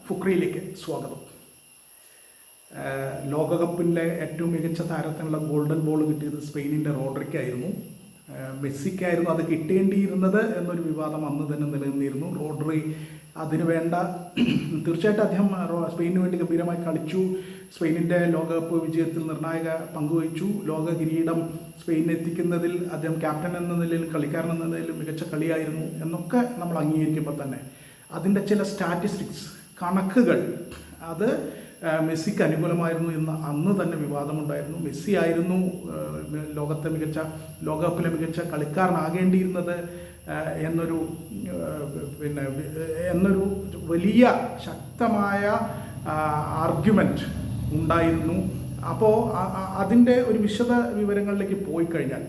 ഫുക്രിയിലേക്ക് സ്വാഗതം. ലോകകപ്പിലെ ഏറ്റവും മികച്ച താരത്തിനുള്ള ഗോൾഡൻ ബോൾ കിട്ടിയത് സ്പെയിനിൻ്റെ റോഡ്രിക്കായിരുന്നു. മെസ്സിക്കായിരുന്നു അത് കിട്ടേണ്ടിയിരുന്നത് എന്നൊരു വിവാദം അന്ന് തന്നെ നിലനിന്നിരുന്നു. റോഡ്രി അതിനു വേണ്ട തീർച്ചയായിട്ടും അദ്ദേഹം സ്പെയിനു വേണ്ടി ഗംഭീരമായി കളിച്ചു. സ്പെയിനിൻ്റെ ലോകകപ്പ് വിജയത്തിൽ നിർണായക പങ്കുവഹിച്ചു. ലോക കിരീടം സ്പെയിനിന് എത്തിക്കുന്നതിൽ അദ്ദേഹം ക്യാപ്റ്റൻ എന്ന നിലയിൽ കളിക്കാരൻ എന്ന നിലയിൽ മികച്ച കളിയായിരുന്നു എന്നൊക്കെ നമ്മൾ അംഗീകരിക്കുമ്പോൾ തന്നെ അതിൻ്റെ ചില സ്റ്റാറ്റിസ്റ്റിക്സ് കണക്കുകൾ അത് മെസ്സിക്ക് അനുകൂലമായിരുന്നു എന്ന് അന്ന് തന്നെ വിവാദമുണ്ടായിരുന്നു. മെസ്സി ആയിരുന്നു ലോകകപ്പിലെ മികച്ച കളിക്കാരനാകേണ്ടിയിരുന്നത് എന്നൊരു വലിയ ശക്തമായ ആർഗ്യുമെൻറ്റ് ഉണ്ടായിരുന്നു. അപ്പോൾ അതിൻ്റെ ഒരു വിശദ വിവരങ്ങളിലേക്ക് പോയി കഴിഞ്ഞാൽ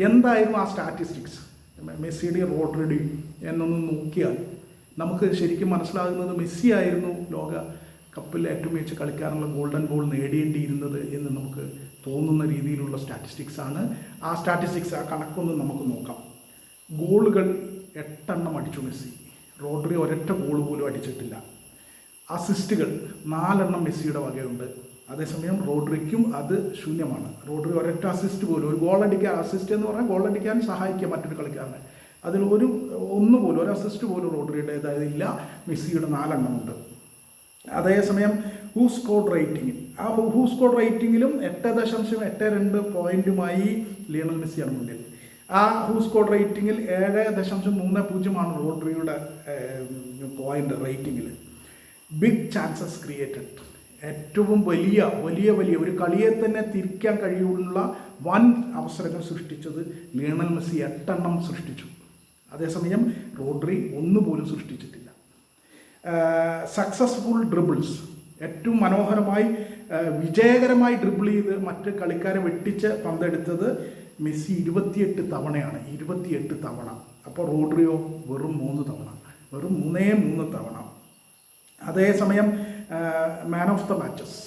എന്തായിരുന്നു ആ സ്റ്റാറ്റിസ്റ്റിക്സ് മെസ്സിയുടെയും റോഡ്രിയുടെയും എന്നൊന്ന് നോക്കിയാൽ നമുക്ക് ശരിക്കും മനസ്സിലാകുന്നത് മെസ്സി ആയിരുന്നു ലോക കപ്പിൽ ഏറ്റവും മികച്ച കളിക്കാരനുള്ള ഗോൾഡൻ ബോൾ നേടേണ്ടിയിരുന്നത് എന്ന് നമുക്ക് തോന്നുന്ന രീതിയിലുള്ള സ്റ്റാറ്റിസ്റ്റിക്സാണ്. ആ സ്റ്റാറ്റിസ്റ്റിക്സ് ആ കണക്കൊന്ന് നമുക്ക് നോക്കാം. ഗോളുകൾ 8 അടിച്ചു മെസ്സി. റോഡ്രി ഒരൊറ്റ ഗോൾ പോലും അടിച്ചിട്ടില്ല. അസിസ്റ്റുകൾ 4 മെസ്സിയുടെ വകയുണ്ട്. അതേസമയം റോഡ്രിക്കും അത് ശൂന്യമാണ്. റോഡ്രി ഒരൊറ്റ അസിസ്റ്റ് പോലും, ഒരു ഗോൾ അടിക്കാൻ, അസിസ്റ്റ് എന്ന് പറഞ്ഞാൽ ഗോൾ അടിക്കാൻ സഹായിക്കുക മറ്റൊരു കളിക്കാരനെ, അതിൽ ഒരു അസിസ്റ്റ് പോലും റോഡ്രിയുടേതായില്ല. മെസ്സിയുടെ 4 ഉണ്ട്. അതേസമയം ഹൂ സ്കോർഡ് റേറ്റിംഗിൽ ഹൂ സ്കോർഡ് റേറ്റിംഗിലും 8.82 പോയിന്റുമായി ലിയണൽ മെസ്സിയാണ് മുന്നിൽ. ആ ഹൂ സ്കോർഡ് റേറ്റിംഗിൽ 7.30 റോഡ്രിയുടെ പോയിന്റ് റേറ്റിംഗിൽ. ബിഗ് ചാൻസസ് ക്രിയേറ്റഡ്, ഏറ്റവും വലിയ ഒരു കളിയെ തന്നെ തിരിക്കാൻ കഴിയുള്ള വൻ അവസരങ്ങൾ സൃഷ്ടിച്ചത് ലിയണൽ മെസ്സി 8 സൃഷ്ടിച്ചു. അതേസമയം റോഡ്രി 1 പോലും സൃഷ്ടിച്ചിട്ടില്ല. സക്സസ്ഫുൾ ഡ്രിബിൾസ്, ഏറ്റവും മനോഹരമായി വിജയകരമായി ഡ്രിബിൾ ചെയ്ത് മറ്റ് കളിക്കാരെ വെട്ടിച്ച് പന്തെടുത്തത് മെസ്സി 28 തവണയാണ്. 28 തവണ. അപ്പോൾ റോഡ്രിയോ വെറും 3 തവണ. അതേസമയം മാൻ ഓഫ് ദ മാച്ചസ്,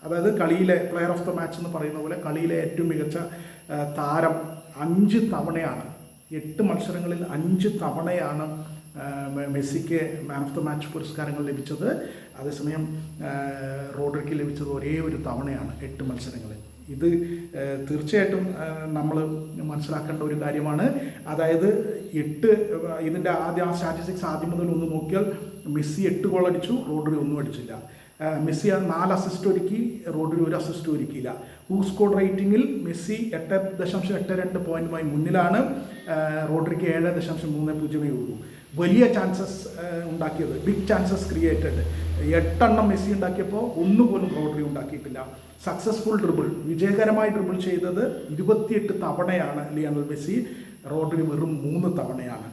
അതായത് കളിയിലെ പ്ലെയർ ഓഫ് ദ മാച്ച് എന്ന് പറയുന്ന പോലെ കളിയിലെ ഏറ്റവും മികച്ച താരം 5 തവണയാണ്. 8 മത്സരങ്ങളിൽ 5 തവണയാണ് മെസ്സിക്ക് മാൻ ഓഫ് ദ മാച്ച് പുരസ്കാരങ്ങൾ ലഭിച്ചത്. അതേസമയം റോഡ്രിക്ക് ലഭിച്ചത് ഒരേ ഒരു തവണയാണ് 8 മത്സരങ്ങളിൽ. ഇത് തീർച്ചയായിട്ടും നമ്മൾ മനസ്സിലാക്കേണ്ട ഒരു കാര്യമാണ്. അതായത് ഇതിൻ്റെ ആ സ്റ്റാറ്റിസ്റ്റിക്സ് ആദ്യം മുതൽ ഒന്ന് നോക്കിയാൽ മെസ്സി 8 ഗോൾ അടിച്ചു, റോഡ്രി 1 അടിച്ചില്ല. മെസ്സി 4 അസിസ്റ്റ് ഒരുക്കി, റോഡ്രി 1 അസിസ്റ്റ് ഒരുക്കിയില്ല. ഹൂ സ്കോർഡ് റേറ്റിംഗിൽ മെസ്സി 8.82 പോയിന്റുമായി മുന്നിലാണ്. റോഡ്രിക്ക് 7.30 ഉള്ളൂ. വലിയ ചാൻസസ് ഉണ്ടാക്കിയത്, ബിഗ് ചാൻസസ് ക്രിയേറ്റഡ് 8 മെസ്സി ഉണ്ടാക്കിയപ്പോൾ 1 പോലും റോഡ്രി ഉണ്ടാക്കിയിട്ടില്ല. സക്സസ്ഫുൾ ഡ്രിബിൾ, വിജയകരമായി ഡ്രിബിൾ ചെയ്തത് 28 തവണയാണ് ലിയണൽ മെസ്സി. റോഡ്രി വെറും 3 തവണയാണ്.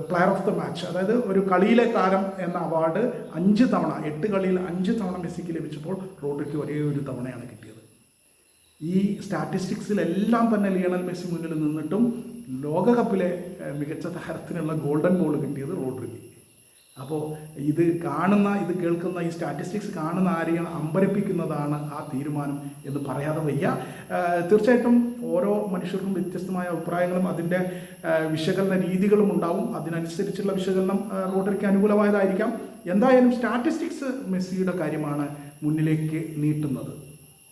പ്ലെയർ ഓഫ് ദ മാച്ച്, അതായത് ഒരു കളിയിലെ താരം എന്ന അവാർഡ് 5 തവണ, 8 കളിയിൽ 5 തവണ മെസ്സിക്ക് ലഭിച്ചപ്പോൾ റോഡ്രിക്ക് ഒരേ ഒരു തവണയാണ് കിട്ടിയത്. ഈ സ്റ്റാറ്റിസ്റ്റിക്സിലെല്ലാം തന്നെ ലിയണൽ മെസ്സി മുന്നിൽ നിന്നിട്ടും ലോകകപ്പിലെ മികച്ച താരത്തിനുള്ള ഗോൾഡൻ ബോൾ കിട്ടിയത് റോഡ്രിക്ക്. അപ്പോൾ ഇത് കേൾക്കുന്ന ഈ സ്റ്റാറ്റിസ്റ്റിക്സ് കാണുന്ന ആരെയും അമ്പരപ്പിക്കുന്നതാണ് ആ തീരുമാനം എന്ന് പറയാതെ വയ്യ. തീർച്ചയായിട്ടും ഓരോ മനുഷ്യർക്കും വ്യത്യസ്തമായ അഭിപ്രായങ്ങളും അതിൻ്റെ വിശകലന രീതികളും ഉണ്ടാവും. അതിനനുസരിച്ചുള്ള വിശകലനം റോഡ്രിക്ക് അനുകൂലമായതായിരിക്കാം. എന്തായാലും സ്റ്റാറ്റിസ്റ്റിക്സ് മെസ്സിയുടെ കാര്യമാണ് മുന്നിലേക്ക് നീട്ടുന്നത്.